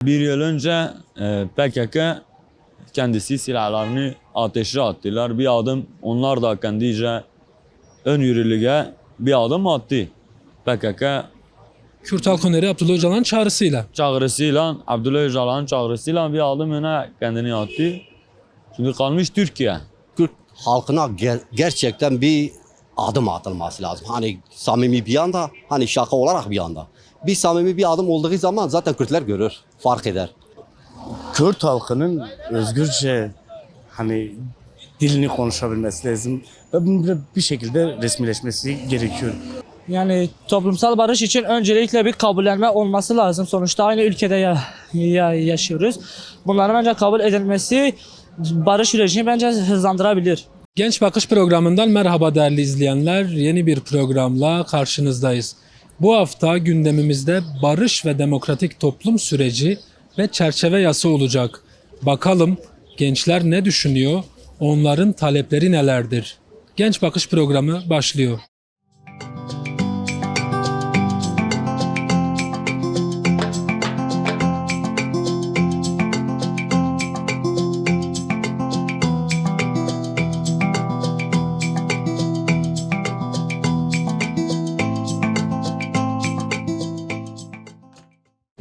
Bir yıl önce PKK kendisi silahlarını ateşe attılar. Bir adım onlar da kendice ön yürürlüğe bir adım attı. PKK Kürt Halk Öneri Abdullah Öcalan'ın çağrısıyla. çağrısıyla, Abdullah Öcalan'ın çağrısıyla bir adım öne kendini attı. Şimdi kalmış Türkiye. Kürt halkına gerçekten bir adım atılması lazım. Hani samimi bir yanda, hani şaka olarak bir yanda. Bir samimi bir adım olduğu zaman zaten Kürtler görür, fark eder. Kürt halkının özgürce hani dilini konuşabilmesi lazım ve bunun bir şekilde resmileşmesi gerekiyor. Yani toplumsal barış için öncelikle bir kabullenme olması lazım. Sonuçta aynı ülkede yaşıyoruz. Bunların bence kabul edilmesi barış sürecini bence hızlandırabilir. Genç Bakış programından merhaba değerli izleyenler. Yeni bir programla karşınızdayız. Bu hafta gündemimizde barış ve demokratik toplum süreci ve çerçeve yasa olacak. Bakalım gençler ne düşünüyor? Onların talepleri nelerdir? Genç Bakış programı başlıyor.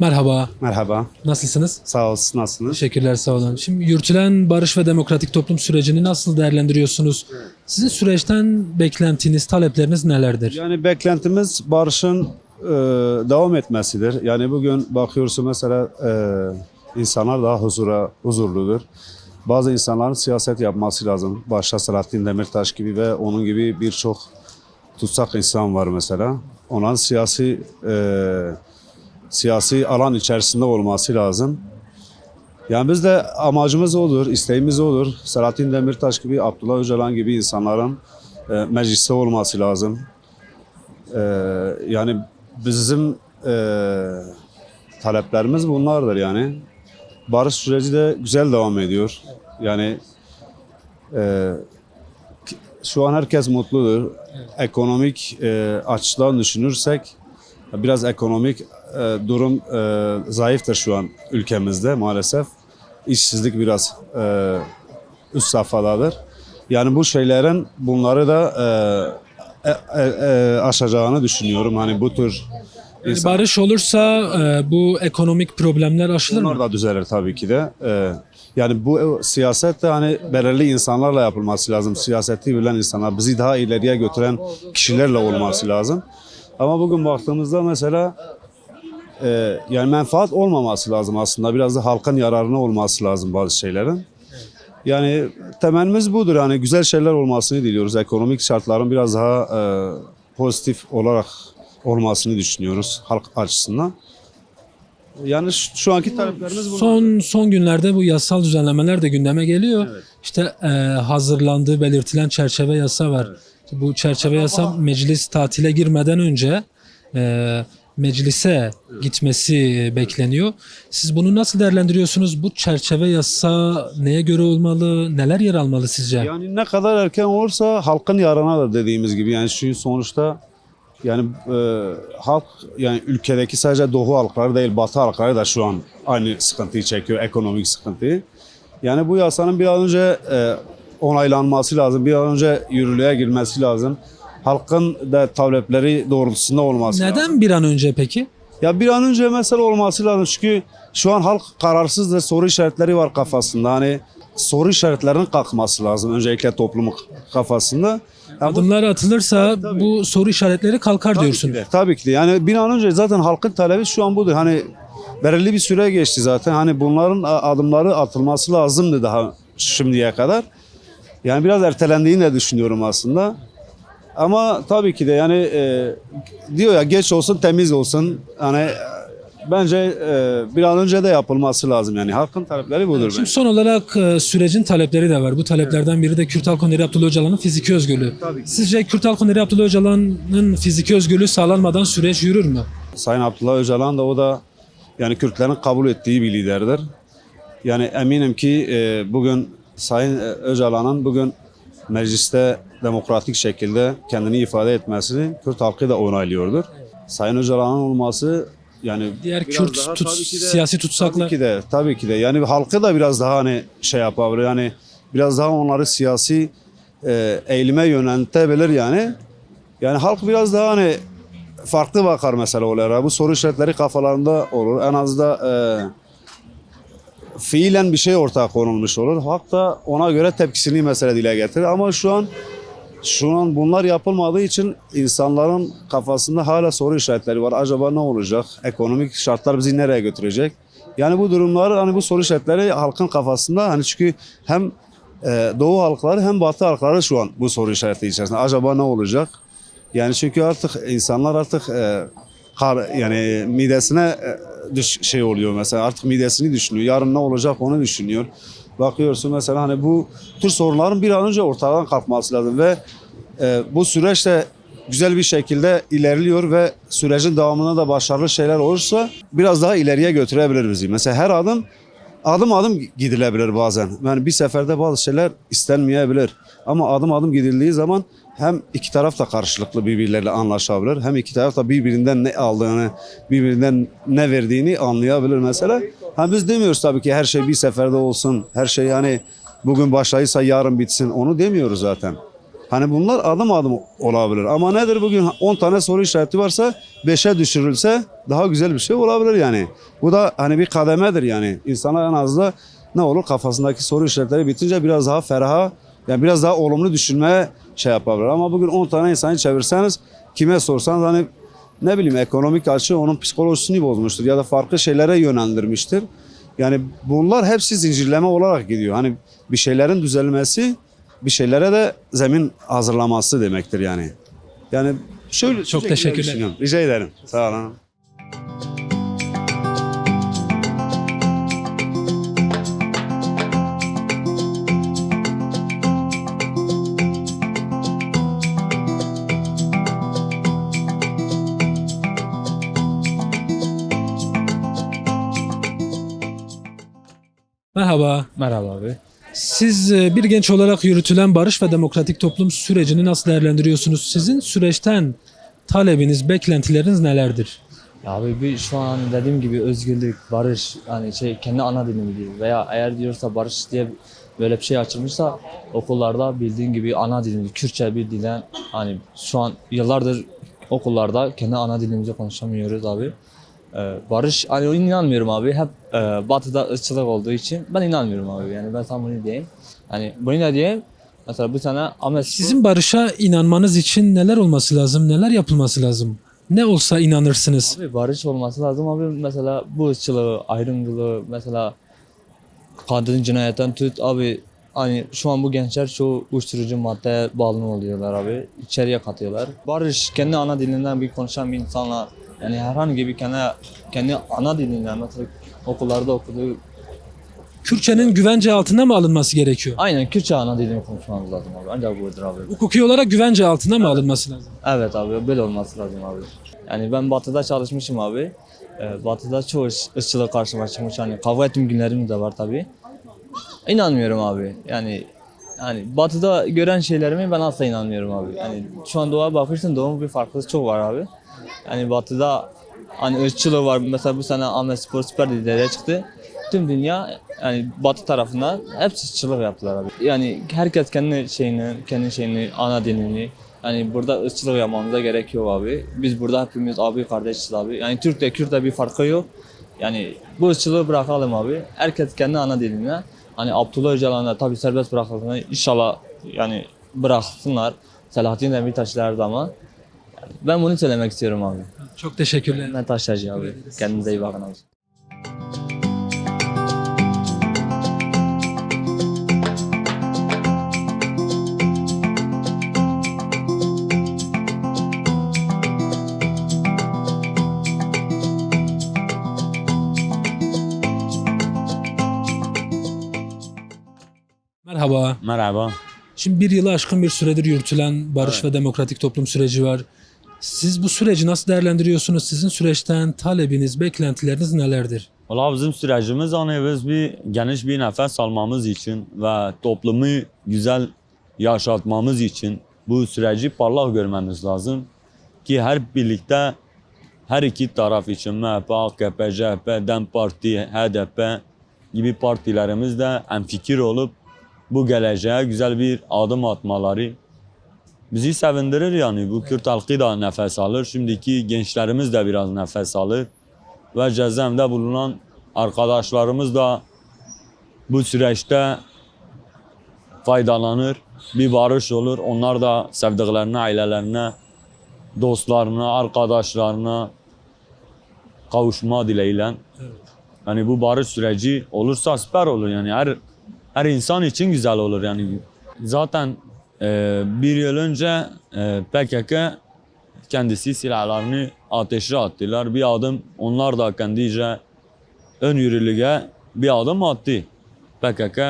Merhaba, Merhaba, nasılsınız? sağ olsun, nasılsınız? Teşekkürler, sağ olun. Şimdi yürütülen barış ve demokratik toplum sürecini nasıl değerlendiriyorsunuz? Sizin süreçten beklentiniz, talepleriniz nelerdir? Yani beklentimiz barışın devam etmesidir. Yani bugün bakıyorsun mesela insanlar daha huzurludur. Bazı insanların siyaset yapması lazım. Başta Selahattin Demirtaş gibi ve onun gibi birçok tutsak insan var mesela. Onların siyasi alan içerisinde olması lazım. Yani biz de amacımız odur, isteğimiz odur. Selahattin Demirtaş gibi, Abdullah Öcalan gibi insanların mecliste olması lazım. Yani bizim taleplerimiz bunlardır yani. Barış süreci de güzel devam ediyor. Yani şu an herkes mutludur. Ekonomik açıdan düşünürsek biraz ekonomik durum zayıftır şu an ülkemizde maalesef. İşsizlik biraz üst safhadadır. Yani bu şeylerin bunları da aşacağını düşünüyorum. Hani bu tür Yani barış olursa bu ekonomik problemler aşılır bunlar mı? da düzelir tabii ki de. Yani bu siyaset de hani belirli insanlarla yapılması lazım. Siyaseti bilen insanlar, bizi daha ileriye götüren kişilerle olması lazım. Ama bugün baktığımızda mesela yani menfaat olmaması lazım aslında. Biraz da halkın yararına olması lazım bazı şeylerin. Yani temennimiz budur. Yani güzel şeyler olmasını diliyoruz. Ekonomik şartların biraz daha pozitif olarak olmasını düşünüyoruz halk açısından. Yani şu anki taleplerimiz bunlar. Son günlerde bu yasal düzenlemeler de gündeme geliyor. İşte hazırlandığı belirtilen çerçeve yasa var. Bu çerçeve yasa meclis tatile girmeden önce meclise gitmesi bekleniyor. Siz bunu nasıl değerlendiriyorsunuz? Bu çerçeve yasa neye göre olmalı? Neler yer almalı sizce? Yani ne kadar erken olursa halkın yararınadır dediğimiz gibi. Yani şu sonuçta yani halk yani ülkedeki sadece doğu halkları değil batı halkları da şu an aynı sıkıntıyı çekiyor, ekonomik sıkıntıyı. Yani bu yasanın bir an önce onaylanması lazım, bir an önce yürürlüğe girmesi lazım. Halkın da talepleri doğrultusunda olması lazım. Neden bir an önce peki? Ya bir an önce mesela olması lazım çünkü şu an halk kararsızdır, soru işaretleri var kafasında. Hani soru işaretlerinin kalkması lazım öncelikle toplumun kafasında. Yani Adımlar atılırsa bu soru işaretleri kalkar diyorsunuz. Tabii ki de. Yani bir an önce zaten halkın talebi şu an budur. Hani belirli bir süre geçti zaten. Hani bunların adımları atılması lazımdı daha şimdiye kadar. Yani biraz ertelendiğini de düşünüyorum aslında. Ama tabii ki de yani diyor ya geç olsun temiz olsun. Hani bence bir an önce de yapılması lazım yani. Halkın talepleri budur. Şimdi son olarak sürecin talepleri de var. Bu taleplerden biri de Kürt Halk Öneri Abdullah Öcalan'ın fiziki özgürlüğü. Sizce Kürt Halk Öneri Abdullah Öcalan'ın fiziki özgürlüğü sağlanmadan süreç yürür mü? Sayın Abdullah Öcalan da o da yani Kürtlerin kabul ettiği bir liderdir. Yani eminim ki bugün Sayın Öcalan'ın bugün mecliste demokratik şekilde kendini ifade etmesini Kürt halkı da onaylıyordur. Sayın Öcalan'ın olması Yani Diğer biraz Kürt daha tabii ki de- siyasi tutsaklar. Tabii ki de. Yani halkı da biraz daha hani şey yapabilir. Yani biraz daha onları siyasi eğilime yöneltebilir yani. Yani halk biraz daha hani farklı bakar mesela olaylara. Bu soru işaretleri kafalarında olur. En az da fiilen bir şey ortaya konulmuş olur. Halk da ona göre tepkisini mesela dile getirir. Ama şu an bunlar yapılmadığı için insanların kafasında hala soru işaretleri var. Acaba ne olacak? Ekonomik şartlar bizi nereye götürecek? Yani bu durumlar hani bu soru işaretleri halkın kafasında hani çünkü hem Doğu halkları hem Batı halkları şu an bu soru işareti içerisinde. Acaba ne olacak? Yani çünkü artık insanlar artık yani midesine şey oluyor mesela artık midesini düşünüyor. Yarın ne olacak onu düşünüyor. Bakıyorsun mesela hani bu tür sorunların bir an önce ortadan kalkması lazım ve bu süreç de güzel bir şekilde ilerliyor ve sürecin devamında da başarılı şeyler olursa biraz daha ileriye götürebilir bizi. Mesela her adım adım gidilebilir bazen. Yani bir seferde bazı şeyler istenmeyebilir. Ama adım adım gidildiği zaman hem iki taraf da karşılıklı birbirleriyle anlaşabilir. Hem iki taraf da birbirinden ne aldığını, birbirinden ne verdiğini anlayabilir mesela. Ha biz demiyoruz tabii ki her şey bir seferde olsun. Her şey yani bugün başlayırsa yarın bitsin. Onu demiyoruz zaten. Hani bunlar adım adım olabilir. Ama nedir bugün 10 tane soru işareti varsa 5'e düşürülse daha güzel bir şey olabilir yani. Bu da hani bir kademedir yani. İnsanlar en azından ne olur kafasındaki soru işaretleri bitince biraz daha feraha yani biraz daha olumlu düşünmeye şey yapabilir. Ama bugün 10 tane insanı çevirseniz kime sorsanız hani ne bileyim ekonomik açı onun psikolojisini bozmuştur ya da farklı şeylere yönlendirmiştir. Yani bunlar hepsi zincirleme olarak gidiyor. Hani bir şeylerin düzelmesi bir şeylere de zemin hazırlaması demektir yani. Yani şöyle Çok şöyle teşekkürler. düşünüyorum. Rica ederim. Sağ olun. Merhaba. Merhaba abi. Siz bir genç olarak yürütülen barış ve demokratik toplum sürecini nasıl değerlendiriyorsunuz? Sizin süreçten talebiniz, beklentileriniz nelerdir? Ya abi bir şu an dediğim gibi özgürlük, barış, hani kendi ana dilimi diyor veya eğer diyorsa barış diye böyle bir şey açılmışsa okullarda bildiğin gibi ana dilimiz Kürtçe bir dilden hani şu an yıllardır okullarda kendi ana dilimizi konuşamıyoruz abi. Barış hani inanmıyorum abi hep batıda ırkçılık olduğu için ben inanmıyorum abi yani ben sana bunu diyeyim. Hani bunu da diyeyim mesela bu sene Ahmet Sizin barışa inanmanız için neler olması lazım, neler yapılması lazım? Ne olsa inanırsınız. Abi barış olması lazım abi mesela bu ırkçılığı, ayrımcılığı mesela kadın cinayetten tut abi hani şu an bu gençler çoğu uyuşturucu maddeye bağımlı oluyorlar abi içeriye katıyorlar. Barış kendi ana dilinden bir konuşan bir insanla yani herhangi bir kendi ana dilinden mesela okullarda okuduğu Kürtçenin güvence altına mı alınması gerekiyor? aynen Kürtçe ana dilini konuşmamız lazım abi ancak budur abi. Hukuki olarak güvence altına mı alınması lazım? Evet abi böyle olması lazım abi. Yani ben Batı'da çalışmışım abi. Batı'da çoğu ırkçılık karşıma çıkmış. Hani kavga ettiğim günlerim de var tabii. İnanmıyorum abi. Yani Batı'da gören şeylerimi ben asla inanmıyorum abi. Yani şu an Doğu'ya bakırsın Doğu'nun bir farklılığı çok var abi. Yani Batı'da hani ırkçılığı var. Mesela bu sene Ahmetspor Süper Lig'de çıktı. Tüm dünya yani Batı tarafından hepsi ırkçılık yaptılar abi. Yani herkes kendi şeyini, ana dilini yani burada ırkçılık yapmamıza gerek yok abi. Biz burada hepimiz abi kardeşiz abi. Yani Türk'te Kürt'te bir farkı yok. Yani bu ırkçılığı bırakalım abi. Herkes kendi ana diline. Hani Abdullah Öcalan'ı da tabii serbest bırakıldığında inşallah yani bıraksınlar. Selahattin Demirtaş'la her zaman. Yani ben bunu söylemek istiyorum abi. Çok teşekkürler. Ben Taşlarcı abi. Kendinize iyi bakın abi. Merhaba. Merhaba. Şimdi bir yılı aşkın bir süredir yürütülen barış ve demokratik toplum süreci var. Siz bu süreci nasıl değerlendiriyorsunuz? Sizin süreçten talebiniz, beklentileriniz nelerdir? Valla bizim sürecimiz hani biz bir geniş bir nefes almamız için ve toplumu güzel yaşatmamız için bu süreci parlak görmemiz lazım. Ki her iki taraf için MHP, AKP, CHP, DEM Parti, HDP gibi partilerimiz de hemfikir olup bu geleceğe güzel bir adım atmaları bizi sevindirir yani. Bu Kürt halkı da nefes alır. Şimdiki gençlerimiz de biraz nefes alır. Ve cezaevinde bulunan arkadaşlarımız da bu süreçte faydalanır. Bir barış olur. Onlar da sevdiklerine, ailelerine, dostlarına, arkadaşlarına kavuşma dileğiyle. Yani bu barış süreci olursa süper olur yani. Her insan için güzel olur yani. Zaten bir yıl önce PKK kendisi silahlarını ateşe attılar. Bir adım onlar da kendice ön yürürlüğe bir adım attı. PKK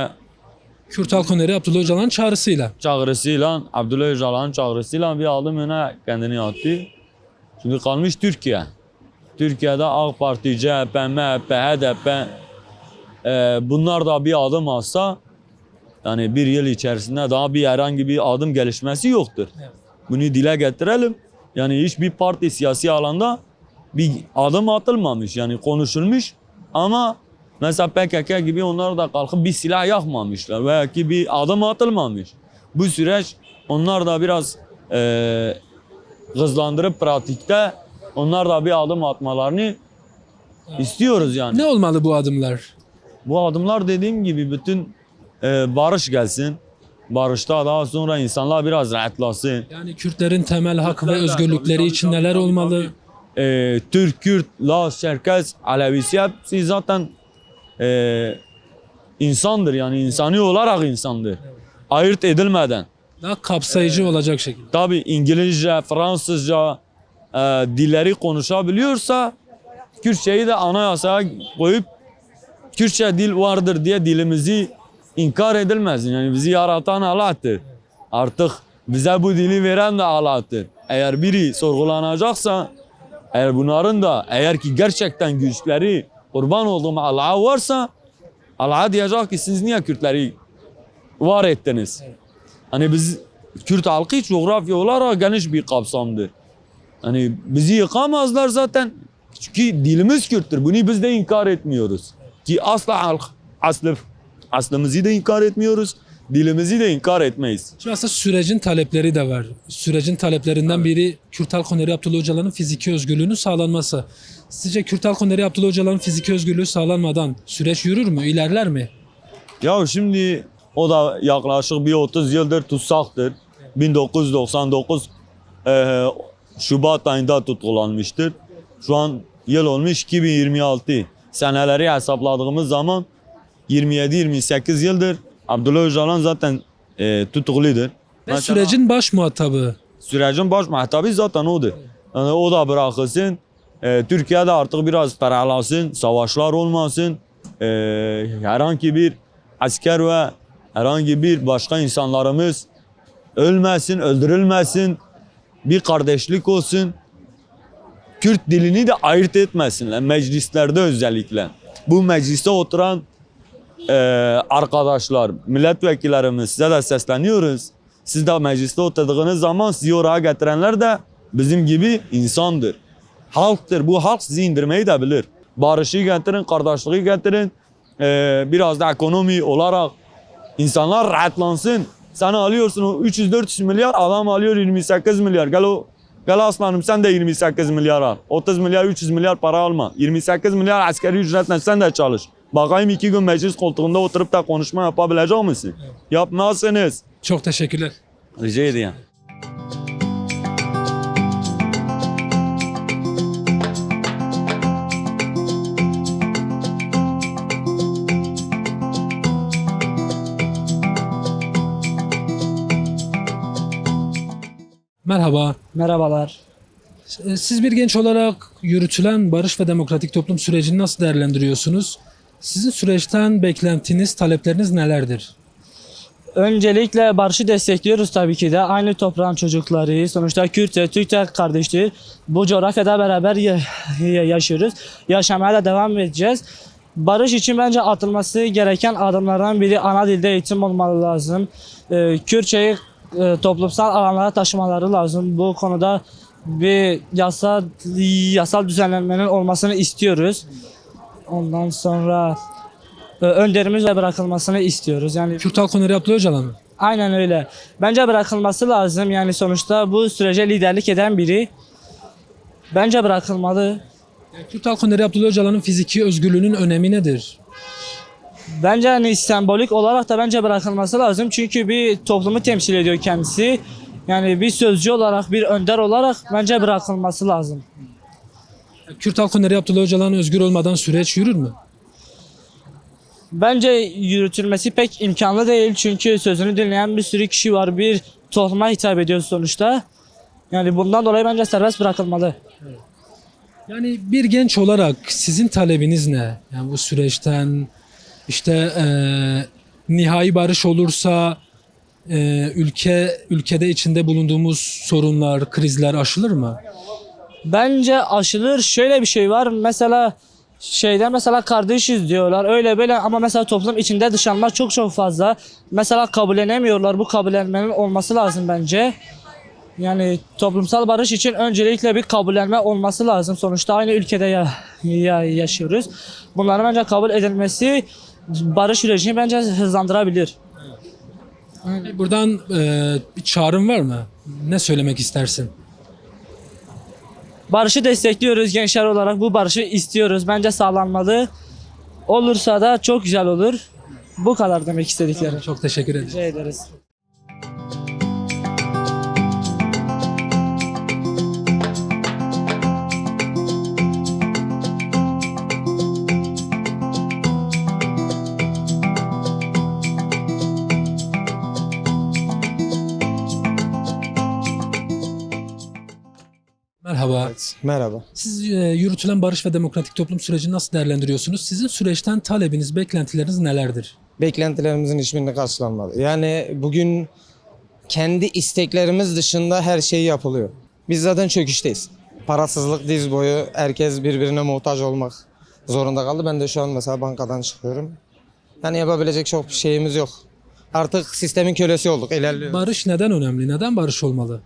Kürt Halk Öneri Abdullah Öcalan'ın çağrısıyla. çağrısıyla, Abdullah Öcalan'ın çağrısıyla bir adım öne kendini attı. Şimdi kalmış Türkiye. Türkiye'de AK Parti, CHP, MHP, HDP bunlar da bir adım atsa yani bir yıl içerisinde daha bir herhangi bir adım gelişmesi yoktur. Evet. Bunu dile getirelim. Yani hiçbir parti siyasi alanda bir adım atılmamış. Yani konuşulmuş ama mesela PKK gibi onlar da kalkıp bir silah yakmamışlar veya ki bir adım atılmamış. Bu süreç onlar da biraz hızlandırıp pratikte onlar da bir adım atmalarını istiyoruz yani. Ne olmalı bu adımlar? Bu adımlar dediğim gibi bütün barış gelsin. Barışta daha sonra insanlar biraz rahatlasın. Yani Kürtlerin temel hak ve özgürlükleri için neler olmalı? Türk, Kürt, Laz, Çerkez, Alevisi hepsi zaten insandır yani insani olarak insandır. Ayırt edilmeden. Daha kapsayıcı olacak şekilde. Tabi İngilizce, Fransızca dilleri konuşabiliyorsa Kürtçeyi de anayasaya koyup Kürtçe dil vardır diye dilimizi inkar edilmez. Yani bizi yaratan Allah'tır. Artık bize bu dili veren de Allah'tır. Eğer biri sorgulanacaksa eğer bunların da eğer ki gerçekten güçleri kurban olduğum Allah'a varsa Allah'a diyecek ki siz niye Kürtleri var ettiniz? Hani biz Kürt halkı coğrafya olarak geniş bir kapsamdır. Hani bizi yıkamazlar zaten. Çünkü dilimiz Kürttür. Bunu biz de inkar etmiyoruz. Ki asla halk aslımızı da inkar etmiyoruz. Dilimizi de inkar etmeyiz. Şimdi aslında sürecin talepleri de var. Sürecin taleplerinden biri Kürt Halk Öneri Abdullah Öcalan'ın fiziki özgürlüğünün sağlanması. Sizce Kürt Halk Öneri Abdullah Öcalan'ın fiziki özgürlüğü sağlanmadan süreç yürür mü, ilerler mi? Ya şimdi o da yaklaşık bir 30 yıldır tutsaktır. 1999 Şubat ayında tutuklanmıştır. Şu an yıl olmuş 2026. Seneleri hesapladığımız zaman 27-28 yıldır Abdullah Öcalan zaten tutukludur. Ve sürecin baş muhatabı. Sürecin baş muhatabı zaten odur. Yani o da bırakılsın. Türkiye'de artık biraz ferahlasın, savaşlar olmasın. Herhangi bir asker ve herhangi bir başka insanlarımız ölmesin, öldürülmesin. Bir kardeşlik olsun. Kürt dilini de ayırt etmesinler meclislerde özellikle. Bu mecliste oturan arkadaşlar, milletvekillerimiz size de sesleniyoruz. Siz de mecliste oturduğunuz zaman sizi oraya getirenler de bizim gibi insandır. Halktır. Bu halk sizi indirmeyi de bilir. Barışı getirin, kardeşliği getirin. Biraz da ekonomi olarak insanlar rahatlansın. Sen alıyorsun o 300-400 milyar, adam alıyor 28 milyar. Gel aslanım sen de 28 milyar al. 30 milyar, 300 milyar para alma. 28 milyar askeri ücretle sen de çalış. Bakayım 2 gün meclis koltuğunda oturup da konuşma yapabilecek misin? Evet. Yapmazsınız. Çok teşekkürler. Rica ediyorum. Merhaba. Merhabalar. Siz bir genç olarak yürütülen barış ve demokratik toplum sürecini nasıl değerlendiriyorsunuz? Sizin süreçten beklentiniz, talepleriniz nelerdir? Öncelikle barışı destekliyoruz tabii ki de. Aynı toprağın çocukları, sonuçta Kürt'e, Türk'e kardeştir. Bu coğrafyada beraber yaşıyoruz. Yaşamaya da devam edeceğiz. Barış için bence atılması gereken adımlardan biri ana dilde eğitim olmalı lazım. Kürtçeyi toplumsal alanlara taşımaları lazım. Bu konuda bir yasal düzenlenmenin olmasını istiyoruz. Ondan sonra önderimiz de bırakılmasını istiyoruz. Yani Kürt Halk Öneri Abdullah Öcalan mı? aynen öyle. Bence bırakılması lazım. Yani sonuçta bu sürece liderlik eden biri. Bence bırakılmalı. Kürt Halk Öneri Abdullah Öcalan'ın fiziki özgürlüğünün önemi nedir? Bence hani sembolik olarak da bence bırakılması lazım. Çünkü bir toplumu temsil ediyor kendisi. Yani bir sözcü olarak, bir önder olarak bence bırakılması lazım. Kürt Halk Öneri Abdullah Öcalan özgür olmadan süreç yürür mü? Bence yürütülmesi pek imkanlı değil. Çünkü sözünü dinleyen bir sürü kişi var. Bir topluma hitap ediyor sonuçta. Yani bundan dolayı bence serbest bırakılmalı. Yani bir genç olarak sizin talebiniz ne? Yani bu süreçten işte nihai barış olursa ülkede içinde bulunduğumuz sorunlar, krizler aşılır mı? Bence aşılır. Şöyle bir şey var. Mesela kardeşiz diyorlar. Öyle böyle ama mesela toplum içinde dışlanma çok fazla. Mesela kabullenemiyorlar. Bu kabullenmenin olması lazım bence. Yani toplumsal barış için öncelikle bir kabullenme olması lazım. Sonuçta aynı ülkede yaşıyoruz. Bunların bence kabul edilmesi barış sürecini bence hızlandırabilir. Buradan bir çağrım var mı? Ne söylemek istersin? Barışı destekliyoruz gençler olarak. Bu barışı istiyoruz. Bence sağlanmalı. Olursa da çok güzel olur. Bu kadar demek istediklerim. Çok teşekkür ederim. Rica ederiz. Merhaba. Evet, merhaba. Siz yürütülen barış ve demokratik toplum sürecini nasıl değerlendiriyorsunuz? Sizin süreçten talebiniz, beklentileriniz nelerdir? Beklentilerimizin hiçbirini karşılanmadı. Yani bugün kendi isteklerimiz dışında her şey yapılıyor. Biz zaten çöküşteyiz. Parasızlık diz boyu, herkes birbirine muhtaç olmak zorunda kaldı. Ben de şu an mesela bankadan çıkıyorum. Yani yapabilecek çok bir şeyimiz yok. Artık sistemin kölesi olduk, ilerliyoruz. Barış neden önemli? Neden barış olmalı?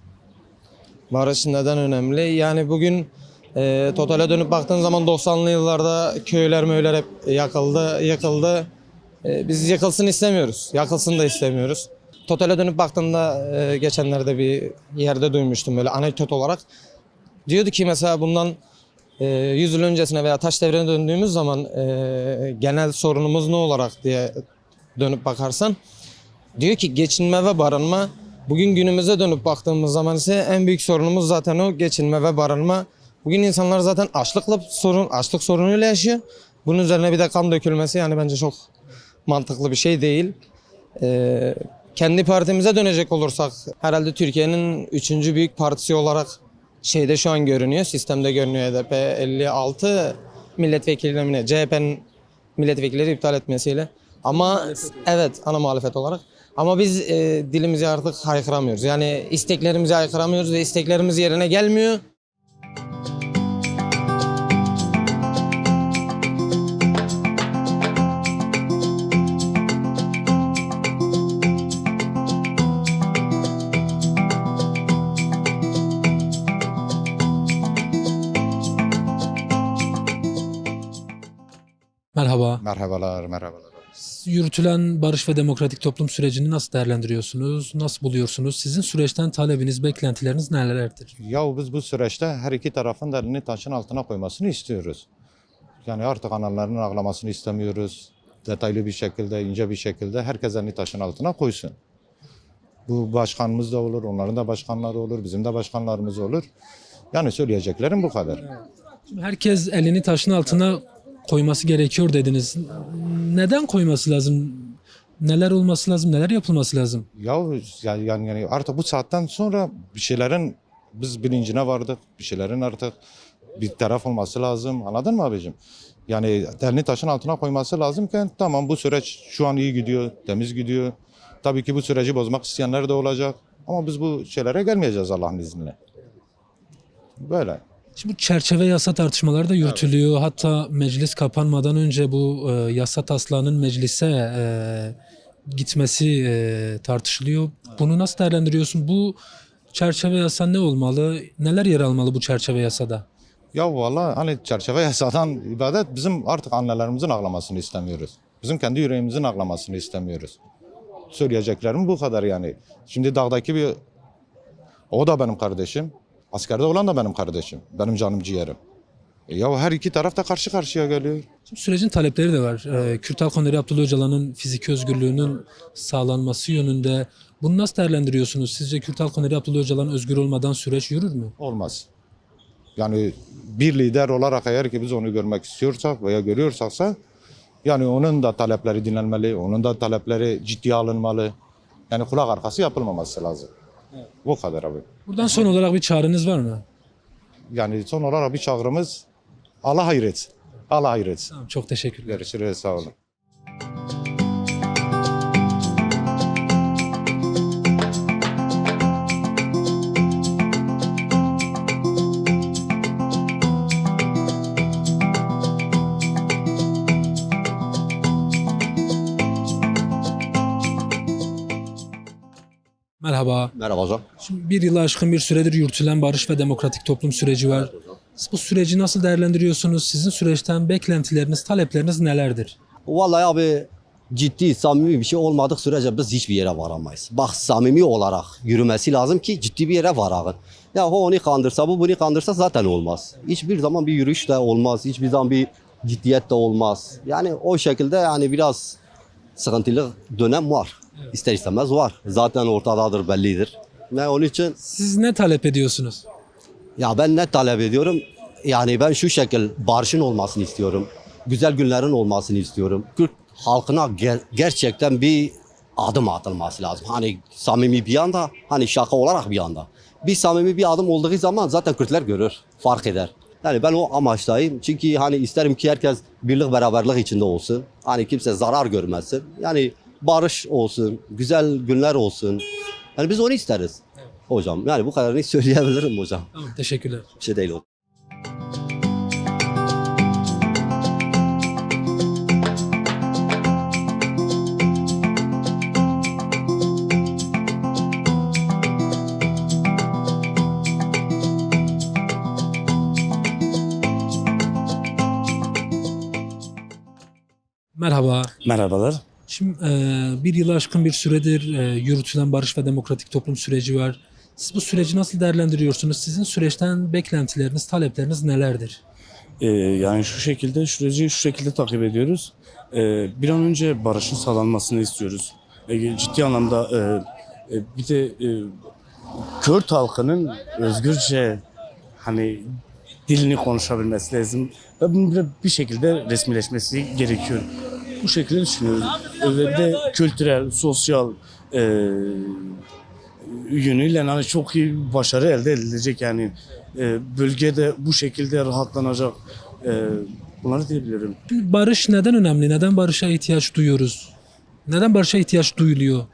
Barış neden önemli? Yani bugün totale dönüp baktığın zaman 90'lı yıllarda köyler möyler hep yıkıldı. Biz yıkılsın istemiyoruz. Yakılsın da istemiyoruz. Totale dönüp baktığında geçenlerde bir yerde duymuştum böyle anekdot olarak. Diyordu ki mesela bundan 100 yıl öncesine veya taş devrine döndüğümüz zaman genel sorunumuz ne olarak diye dönüp bakarsan. Diyor ki geçinme ve barınma. Bugün günümüze dönüp baktığımız zaman ise en büyük sorunumuz zaten o geçinme ve barınma. Bugün insanlar zaten açlık sorunuyla yaşıyor. Bunun üzerine bir de kan dökülmesi yani bence çok mantıklı bir şey değil. Kendi partimize dönecek olursak herhalde Türkiye'nin 3. büyük partisi olarak şeyde şu an görünüyor. Sistemde görünüyor HDP 56 milletvekiline mi ne? CHP'nin milletvekilleri iptal etmesiyle. Ama evet ana muhalefet olarak. Ama biz dilimizi artık haykıramıyoruz. Yani isteklerimizi haykıramıyoruz ve isteklerimiz yerine gelmiyor. Merhaba. Merhabalar. Yürütülen barış ve demokratik toplum sürecini nasıl değerlendiriyorsunuz? Nasıl buluyorsunuz? Sizin süreçten talebiniz, beklentileriniz nelerdir? Ya biz bu süreçte her iki tarafın da elini taşın altına koymasını istiyoruz. Yani artık analarının ağlamasını istemiyoruz. Detaylı bir şekilde, ince bir şekilde herkes elini taşın altına koysun. Bu başkanımız da olur, onların da başkanları olur, bizim de başkanlarımız olur. Yani söyleyeceklerim bu kadar. Şimdi herkes elini taşın altına koyması gerekiyor dediniz. Neden koyması lazım? Neler olması lazım? Neler yapılması lazım? Yani artık bu saatten sonra bir şeylerin biz bilincine vardık. Bir şeylerin artık bir taraf olması lazım. Anladın mı abicim? Yani elini taşın altına koyması lazımken tamam bu süreç şu an iyi gidiyor, temiz gidiyor. Tabii ki bu süreci bozmak isteyenler de olacak. Ama biz bu şeylere gelmeyeceğiz Allah'ın izniyle. Böyle. Şimdi bu çerçeve yasa tartışmaları da yürütülüyor. Hatta meclis kapanmadan önce bu yasa taslağının meclise gitmesi tartışılıyor. Bunu nasıl değerlendiriyorsun? Bu Çerçeve yasa ne olmalı? Neler yer almalı bu çerçeve yasada? Ya vallahi hani çerçeve yasadan ibadet bizim artık annelerimizin ağlamasını istemiyoruz. Bizim kendi yüreğimizin ağlamasını istemiyoruz. Söyleyeceklerim bu kadar yani. Şimdi dağdaki o da benim kardeşim. Askerde olan da benim kardeşim. Benim canım ciğerim. Ya her iki taraf da karşı karşıya geliyor. Şimdi sürecin talepleri de var. Kürt Halk Öneri Abdullah Öcalan'ın fiziki özgürlüğünün sağlanması yönünde. Bunu nasıl değerlendiriyorsunuz? Sizce Kürt Halk Öneri Abdullah Öcalan özgür olmadan süreç yürür mü? Olmaz. Yani bir lider olarak eğer ki biz onu görmek istiyorsak veya görüyorsaksa yani onun da talepleri dinlenmeli, onun da talepleri ciddiye alınmalı. Yani kulak arkası yapılmaması lazım. Bu kadar abi. Buradan son olarak bir çağrınız var mı? Yani son olarak bir çağrımız Allah hayretsin. Allah hayretsin. Tamam, çok teşekkürler. Görüşürüz, sağ olun. Merhaba. Merhaba hocam. Şimdi bir yılı aşkın bir süredir yürütülen barış ve demokratik toplum süreci var. Siz bu süreci nasıl değerlendiriyorsunuz? Sizin süreçten beklentileriniz, talepleriniz nelerdir? Vallahi abi ciddi, samimi bir şey olmadık sürece biz hiçbir yere varamayız. Bak samimi olarak yürümesi lazım ki ciddi bir yere varalım. Ya o onu kandırsa, bu bunu kandırsa zaten olmaz. Hiçbir zaman bir yürüyüş de olmaz, hiçbir zaman bir ciddiyet de olmaz. Yani o şekilde yani biraz sıkıntılı dönem var. İster istemez var. Zaten ortadadır, bellidir. Ve onun için Siz ne talep ediyorsunuz? ya ben ne talep ediyorum? Yani ben şu şekil barışın olmasını istiyorum. Güzel günlerin olmasını istiyorum. Kürt halkına gerçekten bir adım atılması lazım. Hani samimi bir yanda, hani şaka olarak bir yanda. Bir samimi bir adım olduğu zaman zaten Kürtler görür, fark eder. Yani ben o amaçtayım. Çünkü hani isterim ki herkes birlik beraberlik içinde olsun. Hani kimse zarar görmesin. Yani barış olsun, güzel günler olsun. Yani biz onu isteriz. Hocam yani bu kadarını söyleyebilirim hocam. Tamam, teşekkürler. Bir şey değil o. Merhaba. Merhabalar. Şimdi bir yılı aşkın bir süredir yürütülen barış ve demokratik toplum süreci var. Siz bu süreci nasıl değerlendiriyorsunuz? Sizin süreçten beklentileriniz, talepleriniz nelerdir? Yani süreci şu şekilde takip ediyoruz. Bir an önce barışın sağlanmasını istiyoruz. Ciddi anlamda bir de Kürt halkının özgürce hani dilini konuşabilmesi lazım ve bunun bir şekilde resmileşmesi gerekiyor. Bu şekilde düşünüyoruz. Özellikle kültürel, sosyal yönüyle hani çok iyi başarı elde edilecek yani bölgede bu şekilde rahatlanacak. Bunları diyebilirim. Şimdi barış neden önemli? Neden barışa ihtiyaç duyuyoruz? Neden barışa ihtiyaç duyuluyor?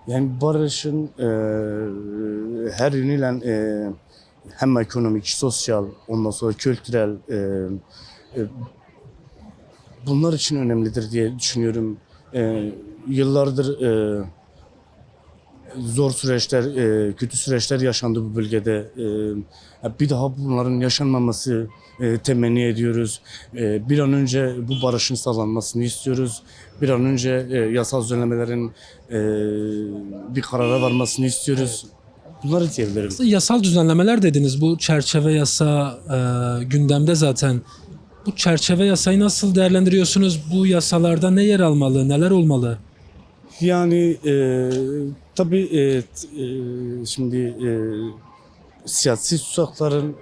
Yani barışın her yönüyle hem ekonomik, sosyal, ondan sonra kültürel bunlar için önemlidir diye düşünüyorum. Yıllardır zor süreçler, kötü süreçler yaşandı bu bölgede. Bir daha bunların yaşanmaması temenni ediyoruz. Bir an önce bu barışın sağlanmasını istiyoruz. Bir an önce yasal düzenlemelerin bir karara varmasını istiyoruz. Bunları diyebilirim. Yasal düzenlemeler dediniz. Bu çerçeve yasa gündemde zaten. Bu çerçeve yasayı nasıl değerlendiriyorsunuz? Bu yasalarda ne yer almalı, neler olmalı? Yani tabii şimdi siyasi tutsakların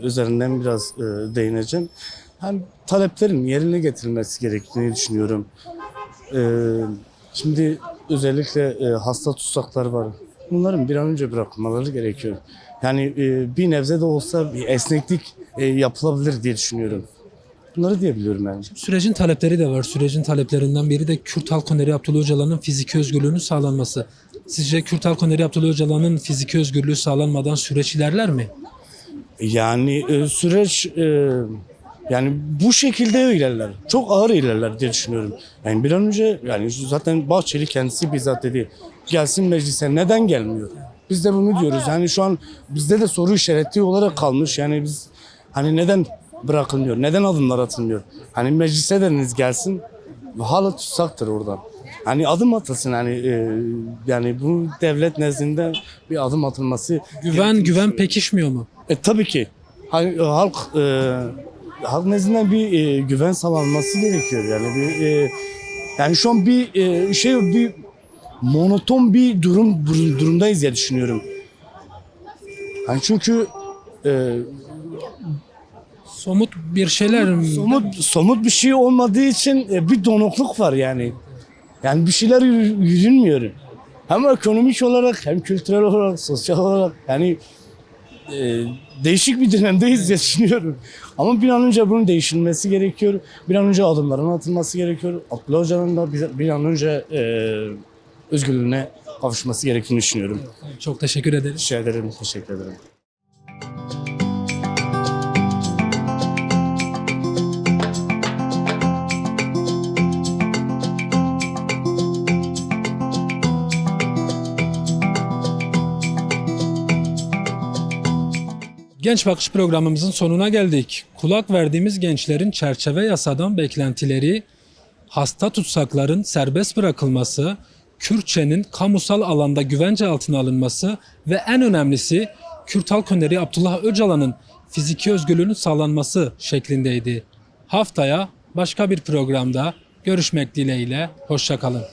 üzerinden biraz değineceğim. Hani taleplerin yerine getirilmesi gerektiğini düşünüyorum. Şimdi özellikle hasta tutsaklar var. Bunların bir an önce bırakılmaları gerekiyor. Yani bir nebze de olsa bir esneklik yapılabilir diye düşünüyorum. Bunları diyebiliyorum bence. Sürecin talepleri de var. Sürecin taleplerinden biri de Kürt Halk Öneri Abdullah Öcalan'ın fiziki özgürlüğünün sağlanması. Sizce Kürt Halk Öneri Abdullah Öcalan'ın fiziki özgürlüğü sağlanmadan süreç ilerler mi? Yani süreç yani bu şekilde ilerler. Çok ağır ilerler diye düşünüyorum. Yani bir an önce yani zaten Bahçeli kendisi bizzat dedi. Gelsin meclise neden gelmiyor? Biz de bunu diyoruz. Yani şu an bizde de soru işareti olarak kalmış. Yani biz hani neden bırakılmıyor? Neden adımlar atılmıyor? Hani meclise de gelsin hala tutsaktır oradan. Hani adım atılsın yani bu devlet nezdinde bir adım atılması. Güven pekişmiyor mu? Tabii ki. Hani halk nezdinden bir güven sağlanması gerekiyor yani yani şu an bir monoton bir durumdayız diye düşünüyorum. Hani çünkü Somut bir şeyler mi? somut bir şey olmadığı için bir donukluk var yani. Yani bir şeyler yürünmüyor. Hem ekonomik olarak hem kültürel olarak, sosyal olarak yani değişik bir dönemdeyiz diye düşünüyorum. Ama bir an önce bunun değişilmesi gerekiyor. Bir an önce adımların atılması gerekiyor. Abdullah Öcalan'ın da bir an önce özgürlüğüne kavuşması gerektiğini düşünüyorum. Çok teşekkür ederiz. Rica ederim, teşekkür ederim. Genç Bakış programımızın sonuna geldik. Kulak verdiğimiz gençlerin çerçeve yasadan beklentileri, hasta tutsakların serbest bırakılması, Kürtçenin kamusal alanda güvence altına alınması ve en önemlisi Kürt halk önderi Abdullah Öcalan'ın fiziki özgürlüğünün sağlanması şeklindeydi. Haftaya başka bir programda görüşmek dileğiyle, hoşça kalın.